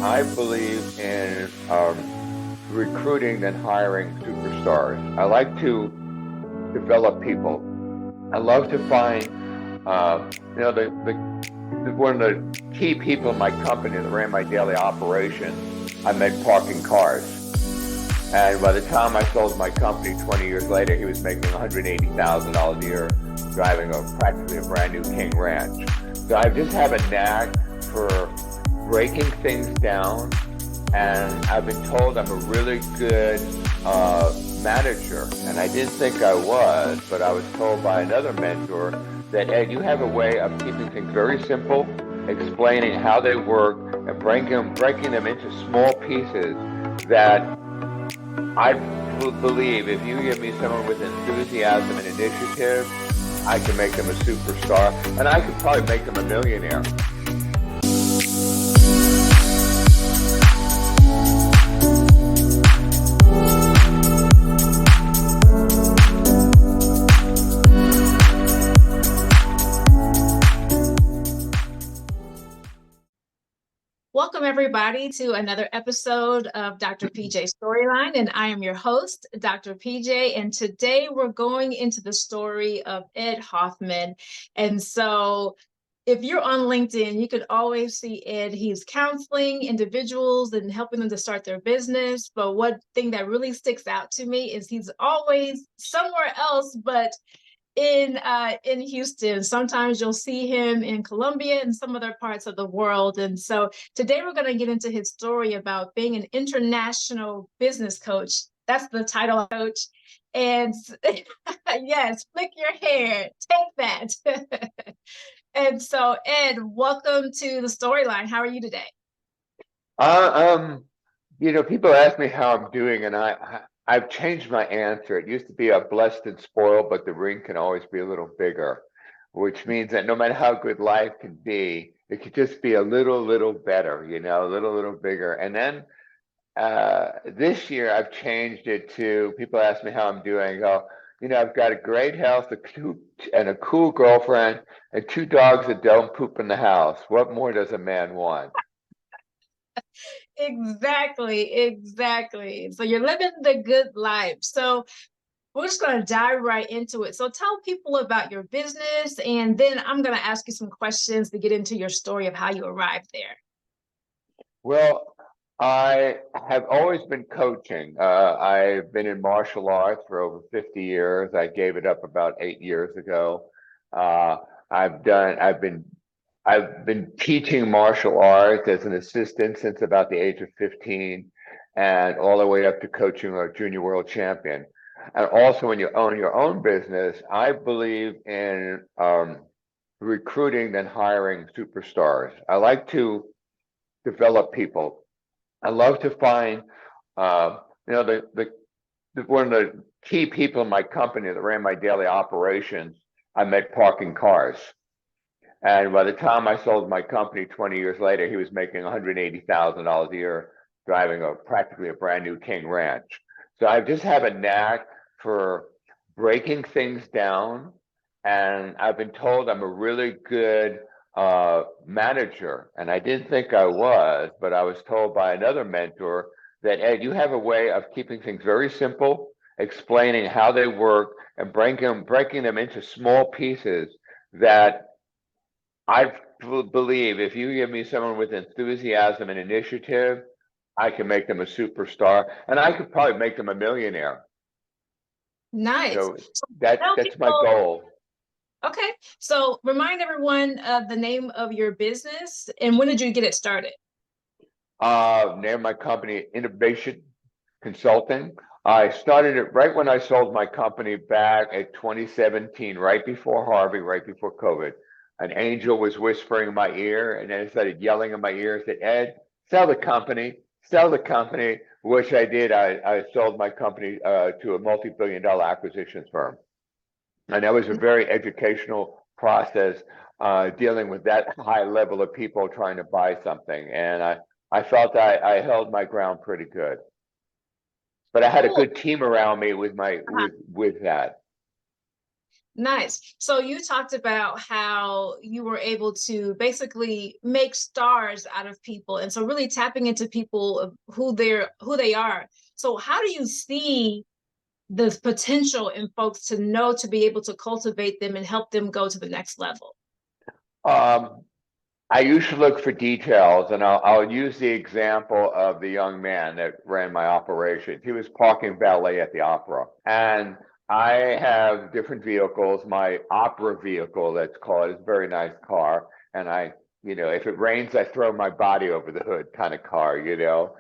I believe in recruiting and hiring superstars. I like to develop people. I love to find, you know, one of the key people in my company that ran my daily operations. I met parking cars. And by the time I sold my company 20 years later, he was making $180,000 a year, driving practically a brand new King Ranch. So I just have a knack for breaking things down, and I've been told I'm a really good manager, and I didn't think I was, but I was told by another mentor that, Ed, you have a way of keeping things very simple, explaining how they work, and breaking them into small pieces that I believe if you give me someone with enthusiasm and initiative, I can make them a superstar, and I could probably make them a millionaire. Welcome, everybody, to another episode of Dr. PJ Storyline, and I am your host, Dr. PJ, and today we're going into the story of Ed Hoffman. And so if you're on LinkedIn, you can always see Ed. He's counseling individuals and helping them to start their business. But one thing that really sticks out to me is he's always somewhere else, but in Houston. Sometimes you'll see him in Colombia and some other parts of the world. And so today we're going to get into his story about being an international business coach. That's the title, coach. And yes, flick your hair, take that. And so, Ed, welcome to the Storyline. How are you today? People ask me how I'm doing, and I've changed my answer. It used to be I'm blessed and spoiled, but the ring can always be a little bigger, which means that no matter how good life can be, it could just be a little better, a little bigger. And then this year I've changed it to people ask me how I'm doing. I go, I've got a great house, and a cool girlfriend, and two dogs that don't poop in the house. What more does a man want? Exactly. So you're living the good life. So we're just going to dive right into it. So tell people about your business, and then I'm going to ask you some questions to get into your story of how you arrived there. Well, I have always been coaching. I've been in martial arts for over 50 years. I gave it up about 8 years ago. Uh, I've been teaching martial arts as an assistant since about the age of 15, and all the way up to coaching a junior world champion. And also, when you own your own business, I believe in recruiting and hiring superstars. I like to develop people. I love to find, uh, one of the key people in my company that ran my daily operations. I met parking cars. And by the time I sold my company 20 years later, he was making $180,000 a year, driving practically a brand new King Ranch. So I just have a knack for breaking things down, and I've been told I'm a really good manager, and I didn't think I was, but I was told by another mentor that, Ed, you have a way of keeping things very simple, explaining how they work, and breaking them into small pieces that I believe if you give me someone with enthusiasm and initiative, I can make them a superstar, and I could probably make them a millionaire. Nice. So that's my goal. Okay, so remind everyone of the name of your business and when did you get it started? Name my company Innovation Consulting. I started it right when I sold my company back at 2017, right before Harvey, right before COVID. An angel was whispering in my ear, and then it started yelling in my ear, said, Ed, sell the company, which I did. I sold my company to a multi-billion-dollar acquisitions firm. And that was a very educational process, dealing with that high level of people trying to buy something. And I felt I held my ground pretty good. But I had a good team around me with that. Nice. So you talked about how you were able to basically make stars out of people, and so really tapping into people of who they are. So how do you see the potential in folks to know to be able to cultivate them and help them go to the next level? Um, I usually look for details, and I'll use the example of the young man that ran my operation. He was parking valet at the opera, and I have different vehicles. My opera vehicle, that's called, is a very nice car, and if it rains, I throw my body over the hood kind of car, you know.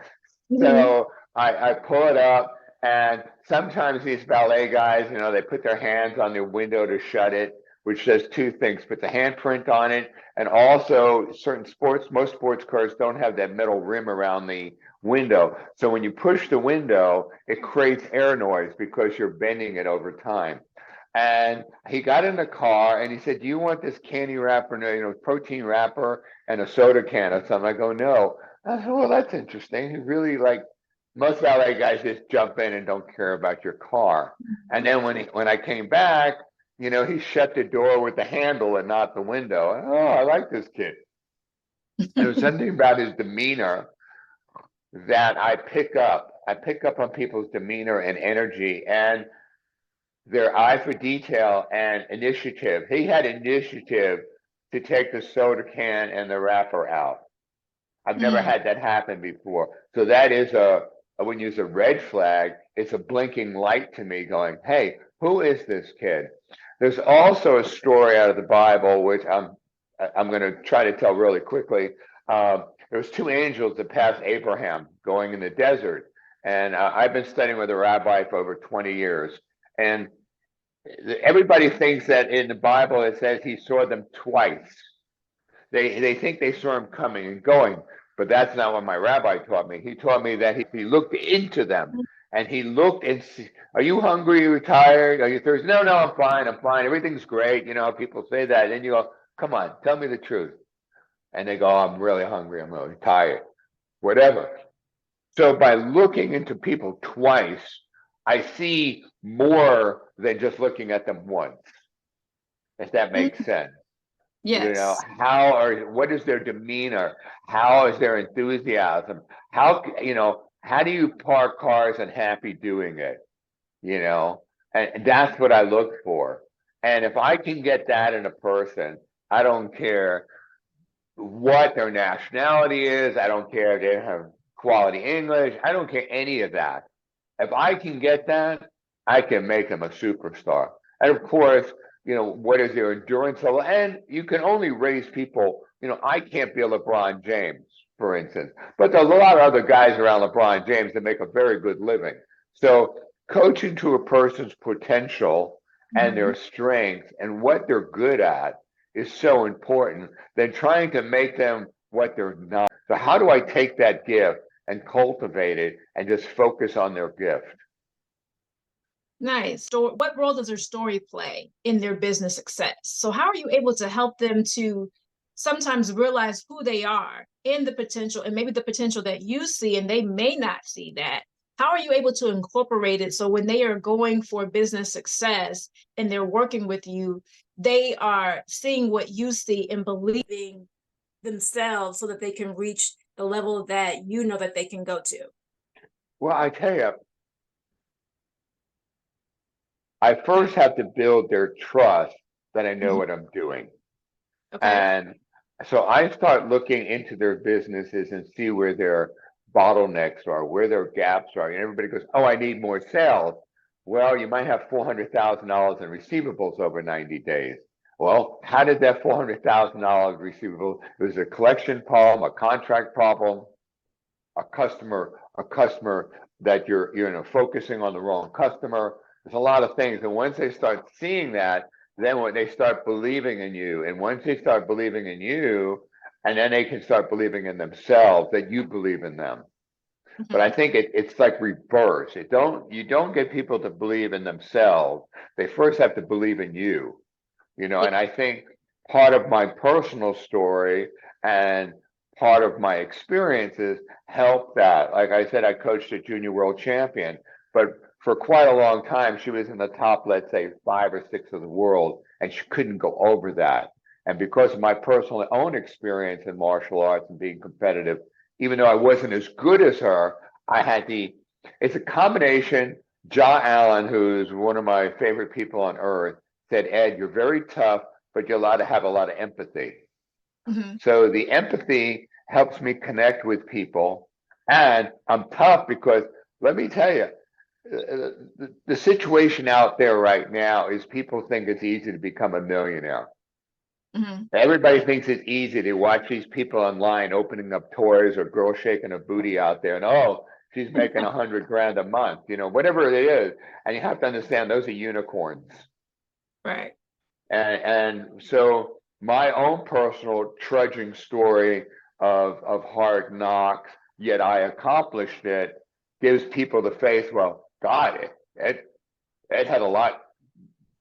Mhm. So I pull it up, and sometimes these ballet guys, they put their hands on the window to shut it, which does two things: put the handprint on it, and also most sports cars don't have that metal rim around the window. So when you push the window, it creates air noise because you're bending it over time. And he got in the car and he said, "Do you want this candy wrapper, protein wrapper and a soda can or something?" I go, "No." I said, "Well, that's interesting." He really like most valet guys just jump in and don't care about your car. And then when I came back, he shut the door with the handle and not the window. Oh, I like this kid. There was something about his demeanor that I pick up. I pick up on people's demeanor and energy and their eye for detail and initiative. He had initiative to take the soda can and the wrapper out. I've never Mm, had that happen before. So that is I wouldn't use a red flag. It's a blinking light to me going, hey, who is this kid? There's also a story out of the Bible, which I'm going to try to tell really quickly. There was two angels that passed Abraham going in the desert. And I've been studying with a rabbi for over 20 years. And everybody thinks that in the Bible it says he saw them twice. They think they saw him coming and going, but that's not what my rabbi taught me. He taught me that he looked into them and he looked and see, are you hungry? Are you tired? Are you thirsty? No, no, I'm fine. I'm fine. Everything's great. People say that. And then you go, come on, tell me the truth. And they go, oh, I'm really hungry. I'm really tired. Whatever. So by looking into people twice, I see more than just looking at them once, if that mm, makes sense. yes. What is their demeanor? How is their enthusiasm? How do you park cars and happy doing it? You know, and that's what I look for. And if I can get that in a person, I don't care what their nationality is. I don't care if they have quality English. I don't care any of that. If I can get that, I can make them a superstar. And of course, what is their endurance level? And you can only raise people. I can't be a LeBron James, for instance, but there's a lot of other guys around LeBron James that make a very good living. So coaching to a person's potential and Mhm. their strengths and what they're good at is so important than trying to make them what they're not. So how do I take that gift and cultivate it and just focus on their gift? Nice. So what role does their story play in their business success? So how are you able to help them to sometimes realize who they are in the potential and maybe the potential that you see and they may not see that? How are you able to incorporate it so when they are going for business success and they're working with you, they are seeing what you see and believing themselves so that they can reach the level that you know that they can go to? Well, I tell you, I first have to build their trust that I know Mhm. what I'm doing. Okay. And so I start looking into their businesses and see where their bottlenecks are, where their gaps are. And everybody goes, oh, I need more sales. Well, you might have $400,000 in receivables over 90 days. Well, how did that $400,000 receivable? It was a collection problem, a contract problem, a customer that you're focusing on the wrong customer. There's a lot of things, and once they start seeing that, then when they start believing in you, and once they start believing in you, and then they can start believing in themselves that you believe in them. But I Mhm. think it's like reverse. You don't get people to believe in themselves. They first have to believe in you. Yeah. And I think part of my personal story and part of my experiences help that. Like I said, I coached a junior world champion, but for quite a long time, she was in the top, let's say, 5 or 6 of the world, and she couldn't go over that. And because of my personal own experience in martial arts and being competitive, even though I wasn't as good as her, I had it's a combination. John Allen, who's one of my favorite people on earth, said, Ed, you're very tough, but you're allowed to have a lot of empathy. Mm-hmm. So the empathy helps me connect with people. And I'm tough because let me tell you, the situation out there right now is people think it's easy to become a millionaire. Mm-hmm. Everybody thinks it's easy. They watch these people online opening up toys or girls shaking a booty out there, and oh, she's making 100 grand a month, whatever it is. And you have to understand those are unicorns. Right. And so my own personal trudging story of hard knocks, yet I accomplished it, gives people the faith. Well, God, it had a lot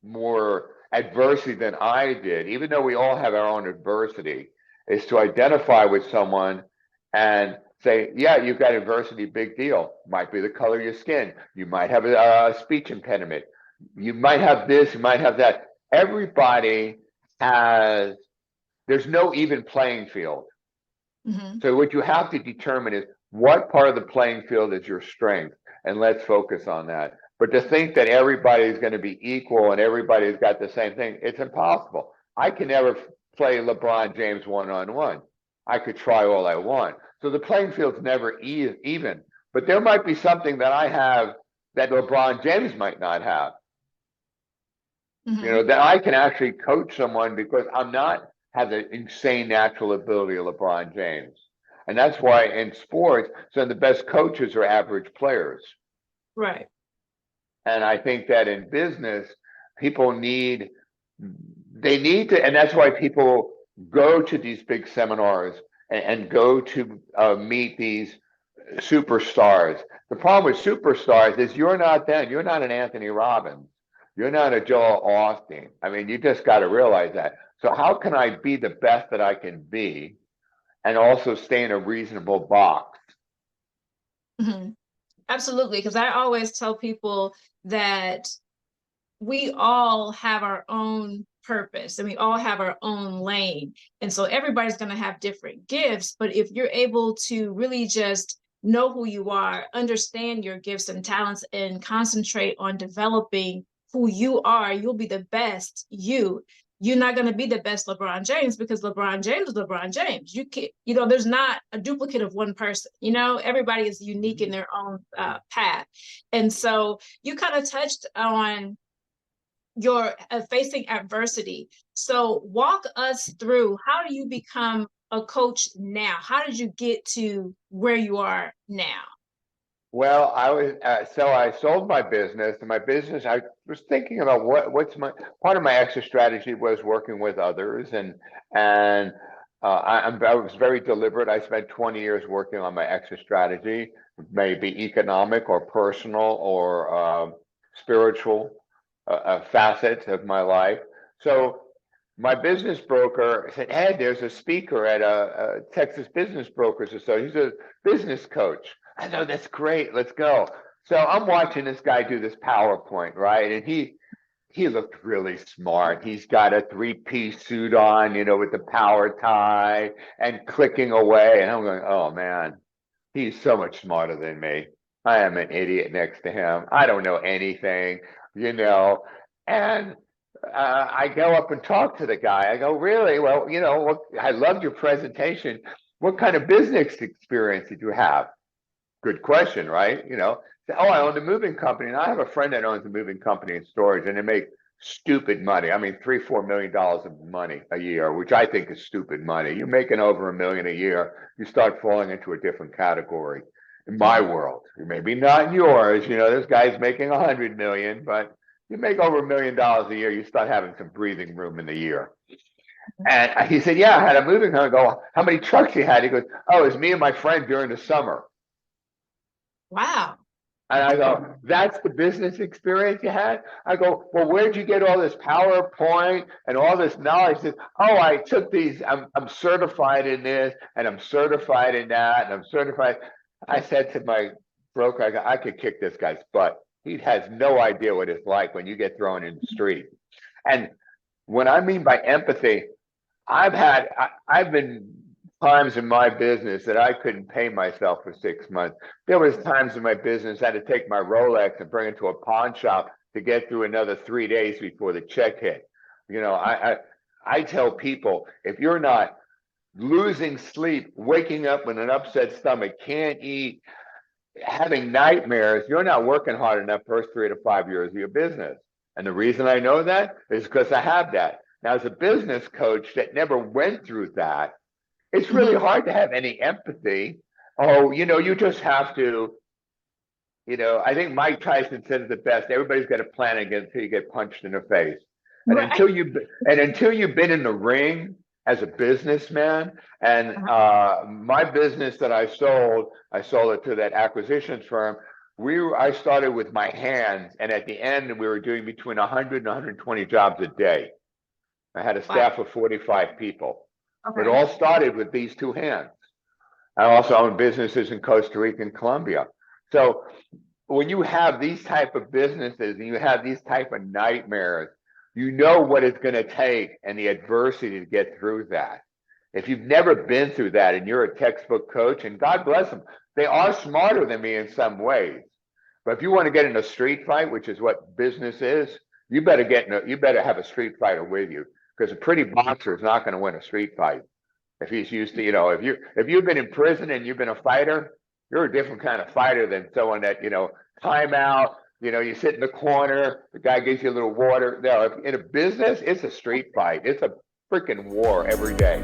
more adversity than I did, even though we all have our own adversity, is to identify with someone and say, yeah, you've got adversity, big deal. Might be the color of your skin. You might have a speech impediment. You might have this, you might have that. Everybody has, there's no even playing field. Mm-hmm. So what you have to determine is what part of the playing field is your strength, and let's focus on that. But to think that everybody is going to be equal and everybody's got the same thing, it's impossible. I can never play LeBron James one-on-one. I could try all I want. So the playing field's never even. But there might be something that I have that LeBron James might not have. Mm-hmm. That I can actually coach someone because I'm not have the insane natural ability of LeBron James. And that's why in sports, some of the best coaches are average players. Right. And I think that in business, people they need to, and that's why people go to these big seminars and go to meet these superstars. The problem with superstars is you're not them. You're not an Anthony Robbins. You're not a Joel Austin. I mean, you just got to realize that. So how can I be the best that I can be and also stay in a reasonable box? Mm-hmm. Absolutely. Because I always tell people that we all have our own purpose and we all have our own lane. And so everybody's going to have different gifts. But if you're able to really just know who you are, understand your gifts and talents, and concentrate on developing who you are, you'll be the best you. You're not going to be the best LeBron James because LeBron James is LeBron James. You can't, there's not a duplicate of one person. Everybody is unique in their own path. And so you kind of touched on your facing adversity. So walk us through, how do you become a coach now? How did you get to where you are now? Well, so I sold my business, and my business, I was thinking about what's my part of my exit strategy was working with others, and I was very deliberate. I spent 20 years working on my exit strategy, maybe economic or personal or spiritual facets of my life. So my business broker said, "Hey, there's a speaker at a Texas Business Brokers Association. He's a business coach." I know, that's great. Let's go. So I'm watching this guy do this PowerPoint, right? And he looked really smart. He's got a three-piece suit on, with the power tie and clicking away. And I'm going, oh man, he's so much smarter than me. I am an idiot next to him. I don't know anything, And I go up and talk to the guy. I go, really? Well, I loved your presentation. What kind of business experience did you have? Good question, right? Oh, I own a moving company, and I have a friend that owns a moving company in storage, and they make stupid money. I mean, $3-4 million of money a year, which I think is stupid money. You're making over $1 million a year, you start falling into a different category. In my world, maybe not in yours. This guy's making 100 million, but you make over $1 million a year, you start having some breathing room in the year. And he said, yeah, I had a moving company. I go, how many trucks you had? He goes, oh, it was me and my friend during the summer. Wow. And I go, that's the business experience you had? I go, well, where'd you get all this PowerPoint and all this knowledge? He says, oh, I took these, I'm certified in this, and I'm certified in that, and I'm certified. I said to my broker, I could kick this guy's butt. He has no idea what it's like when you get thrown in the street. And what I mean by empathy, I've been times in my business that I couldn't pay myself for 6 months. There was times in my business I had to take my Rolex and bring it to a pawn shop to get through another 3 days before the check hit. You know, I tell people, if you're not losing sleep, waking up with an upset stomach, can't eat, having nightmares, you're not working hard enough first 3 to 5 years of your business. And the reason I know that is because I have that. Now, as a business coach that never went through that, it's really hard to have any empathy. Oh, you just have to, I think Mike Tyson said it the best. Everybody's got a plan again until you get punched in the face. And Right. until you've been in the ring as a businessman, and my business that I sold it to that acquisitions firm. I started with my hands, and at the end, we were doing between 100 and 120 jobs a day. I had a staff of 45 people. It all started with these two hands. I also own businesses in Costa Rica and Colombia. So when you have these type of businesses and you have these type of nightmares, you know what it's going to take and the adversity to get through that. If you've never been through that and you're a textbook coach, and God bless them, they are smarter than me in some ways. But if you want to get in a street fight, which is what business is, you better have a street fighter with you, because a pretty boxer is not going to win a street fight. If he's used to, if you've been in prison and you've been a fighter, you're a different kind of fighter than someone that, timeout, you sit in the corner, the guy gives you a little water. No, in a business, it's a street fight. It's a freaking war every day.